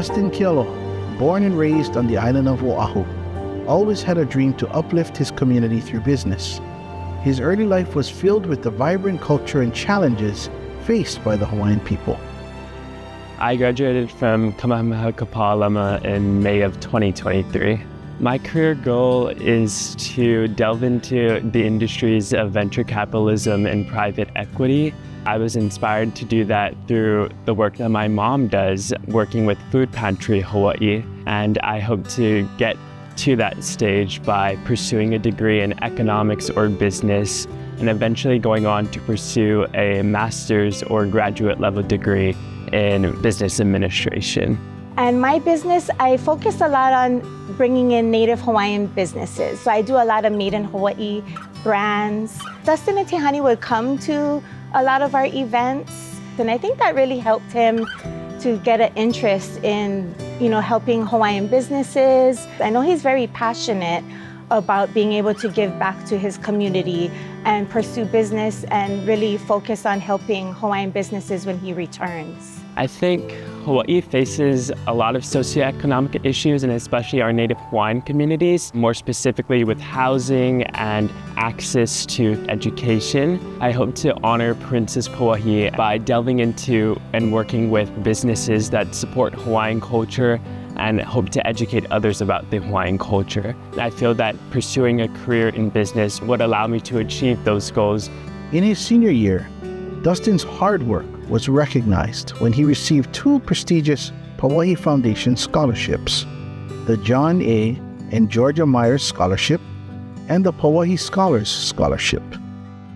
Dustin Kealoha, born and raised on the island of Oahu, always had a dream to uplift his community through business. His early life was filled with the vibrant culture and challenges faced by the Hawaiian people. I graduated from Kamehameha Kapā'alama in May of 2023. My career goal is to delve into the industries of venture capitalism and private equity. I was inspired to do that through the work that my mom does, working with Food Pantry Hawaii, and I hope to get to that stage by pursuing a degree in economics or business and eventually going on to pursue a master's or graduate level degree in business administration. And my business, I focus a lot on bringing in Native Hawaiian businesses. So I do a lot of Made in Hawaii brands. Dustin and Tehani would come to a lot of our events, and I think that really helped him to get an interest in, helping Hawaiian businesses. I know he's very passionate about being able to give back to his community and pursue business and really focus on helping Hawaiian businesses when he returns. I think Hawaii faces a lot of socioeconomic issues, and especially our Native Hawaiian communities, more specifically with housing and access to education. I hope to honor Princess Pauahi by delving into and working with businesses that support Hawaiian culture and hope to educate others about the Hawaiian culture. I feel that pursuing a career in business would allow me to achieve those goals. In his senior year, Dustin's hard work was recognized when he received 2 prestigious Poi Foundation scholarships, the John A. and Georgia Myers Scholarship and the Poi Scholars Scholarship.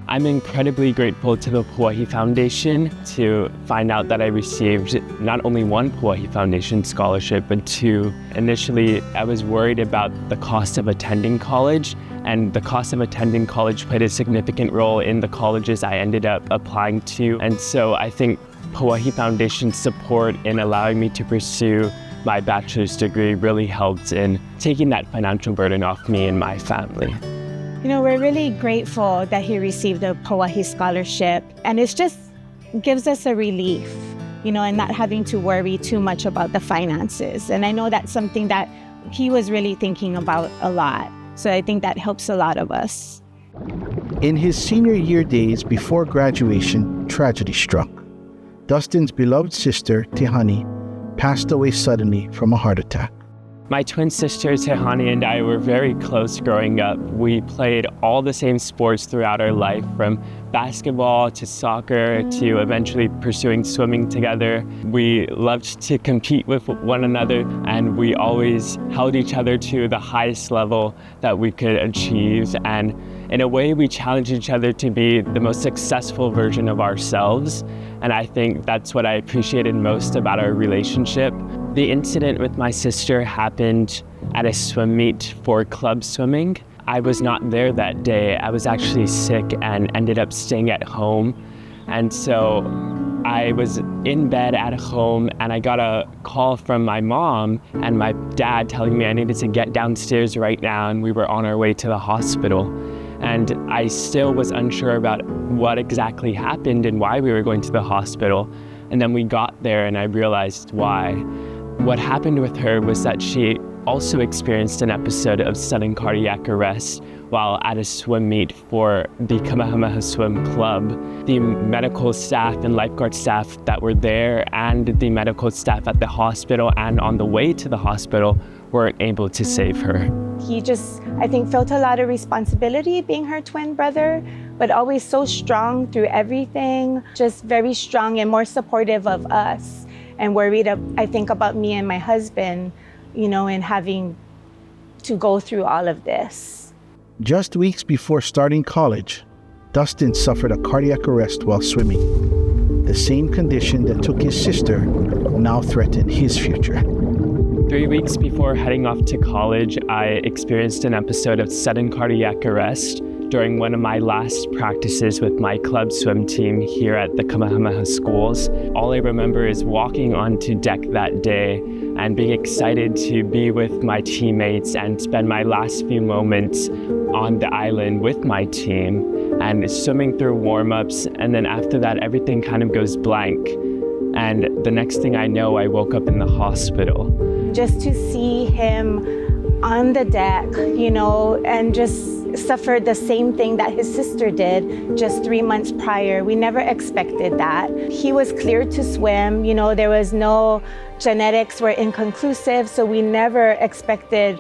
I'm incredibly grateful to the Poi Foundation to find out that I received not only 1 Poi Foundation scholarship, but 2. Initially, I was worried about the cost of attending college, and the cost of attending college played a significant role in the colleges I ended up applying to. And so I think Poi Foundation's support in allowing me to pursue my bachelor's degree really helped in taking that financial burden off me and my family. We're really grateful that he received a Pauahi scholarship, and it just gives us a relief, and not having to worry too much about the finances. And I know that's something that he was really thinking about a lot. So I think that helps a lot of us. In his senior year days before graduation, tragedy struck. Dustin's beloved sister, Tehani, passed away suddenly from a heart attack. My twin sister, Tehani, and I were very close growing up. We played all the same sports throughout our life, from basketball to soccer to eventually pursuing swimming together. We loved to compete with one another, and we always held each other to the highest level that we could achieve. And in a way, we challenged each other to be the most successful version of ourselves. And I think that's what I appreciated most about our relationship. The incident with my sister happened at a swim meet for club swimming. I was not there that day. I was actually sick and ended up staying at home. And so I was in bed at home, and I got a call from my mom and my dad telling me I needed to get downstairs right now, and we were on our way to the hospital. And I still was unsure about what exactly happened and why we were going to the hospital. And then we got there and I realized why. What happened with her was that she also experienced an episode of sudden cardiac arrest while at a swim meet for the Kamehameha Swim Club. The medical staff and lifeguard staff that were there and the medical staff at the hospital and on the way to the hospital weren't able to save her. He just, I think, felt a lot of responsibility being her twin brother, but always so strong through everything, just very strong and more supportive of us, and worried, I think, about me and my husband, and having to go through all of this. Just weeks before starting college, Dustin suffered a cardiac arrest while swimming. The same condition that took his sister now threatened his future. 3 weeks before heading off to college, I experienced an episode of sudden cardiac arrest during one of my last practices with my club swim team here at the Kamehameha schools. All I remember is walking onto deck that day and being excited to be with my teammates and spend my last few moments on the island with my team and swimming through warm-ups. And then after that, everything kind of goes blank. And the next thing I know, I woke up in the hospital. Just to see him on the deck, and just suffered the same thing that his sister did just 3 months prior. We never expected that. He was cleared to swim. There was no genetics were inconclusive, so we never expected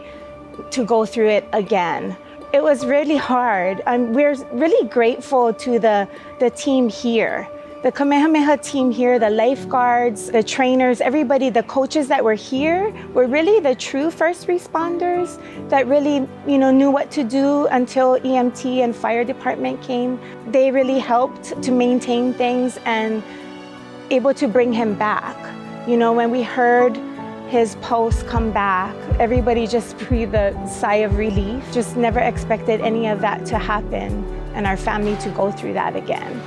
to go through it again. It was really hard. We're really grateful to the team here. The Kamehameha team here, the lifeguards, the trainers, everybody, the coaches that were here were really the true first responders that really, knew what to do until EMT and fire department came. They really helped to maintain things and able to bring him back. When we heard his pulse come back, everybody just breathed a sigh of relief. Just never expected any of that to happen and our family to go through that again.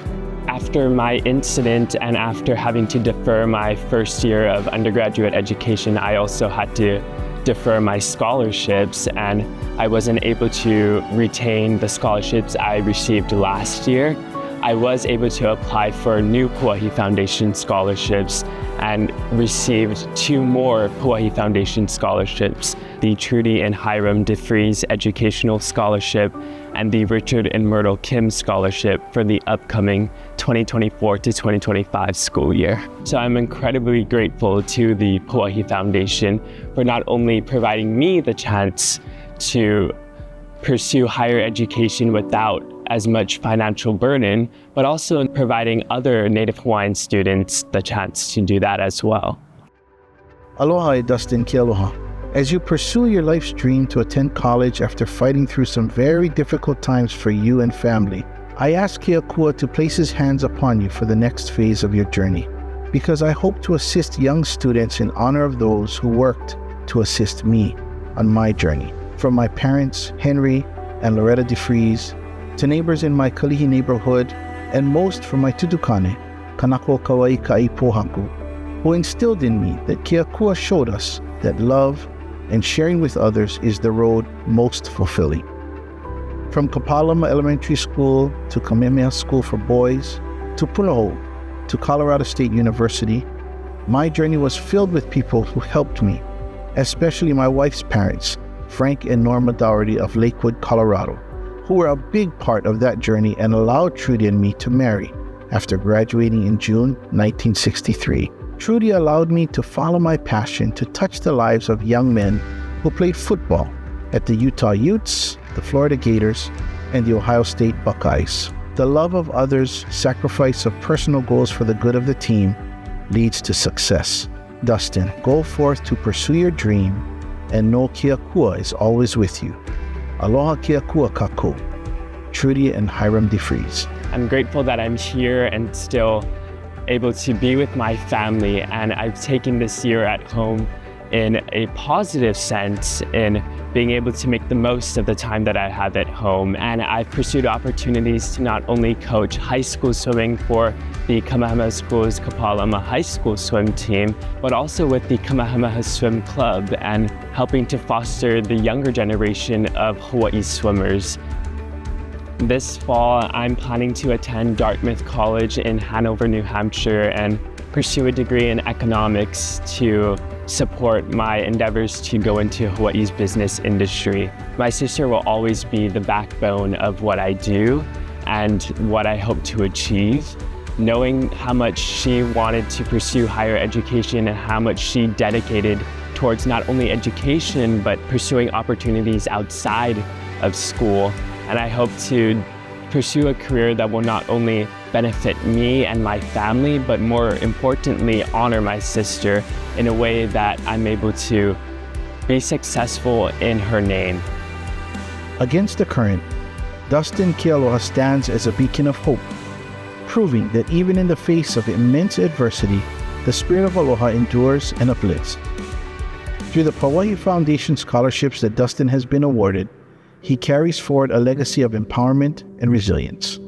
After my incident and after having to defer my first year of undergraduate education, I also had to defer my scholarships, and I wasn't able to retain the scholarships I received last year. I was able to apply for new Poi Foundation scholarships and received 2 more Poi Foundation scholarships, the Trudi and Hiram DeFries Educational Scholarship and the Richard and Myrtle Kim Scholarship for the upcoming 2024 to 2025 school year. So I'm incredibly grateful to the Poi Foundation for not only providing me the chance to pursue higher education without as much financial burden, but also providing other Native Hawaiian students the chance to do that as well. Aloha, Dustin Kealoha. As you pursue your life's dream to attend college after fighting through some very difficult times for you and family, I ask Keakua to place his hands upon you for the next phase of your journey, because I hope to assist young students in honor of those who worked to assist me on my journey. From my parents, Henry and Loretta DeFries, to neighbors in my Kalihi neighborhood, and most from my tutukane, Kanako Kauai Ka'i Pohaku, who instilled in me that Keakua showed us that love and sharing with others is the road most fulfilling. From Kapalama Elementary School to Kamehameha School for Boys, to Punahou, to Colorado State University, my journey was filled with people who helped me, especially my wife's parents, Frank and Norma Dougherty of Lakewood, Colorado, who were a big part of that journey and allowed Trudi and me to marry after graduating in June 1963. Trudi allowed me to follow my passion to touch the lives of young men who played football at the Utah Utes, the Florida Gators, and the Ohio State Buckeyes. The love of others, sacrifice of personal goals for the good of the team leads to success. Dustin, go forth to pursue your dream and know Keakua is always with you. Aloha Keakua kako. Trudi and Hiram DeFries. I'm grateful that I'm here and still able to be with my family, and I've taken this year at home in a positive sense in being able to make the most of the time that I have at home. And I've pursued opportunities to not only coach high school swimming for the Kamehameha School's Kapalama High School swim team, but also with the Kamehameha Swim Club and helping to foster the younger generation of Hawaii swimmers. This fall, I'm planning to attend Dartmouth College in Hanover, New Hampshire, and pursue a degree in economics to support my endeavors to go into Hawaii's business industry. My sister will always be the backbone of what I do and what I hope to achieve. Knowing how much she wanted to pursue higher education and how much she dedicated towards not only education, but pursuing opportunities outside of school. And I hope to pursue a career that will not only benefit me and my family, but more importantly, honor my sister in a way that I'm able to be successful in her name. Against the current, Dustin Kealoha stands as a beacon of hope, proving that even in the face of immense adversity, the spirit of aloha endures and uplifts. Through the Poi Foundation scholarships that Dustin has been awarded, he carries forward a legacy of empowerment and resilience.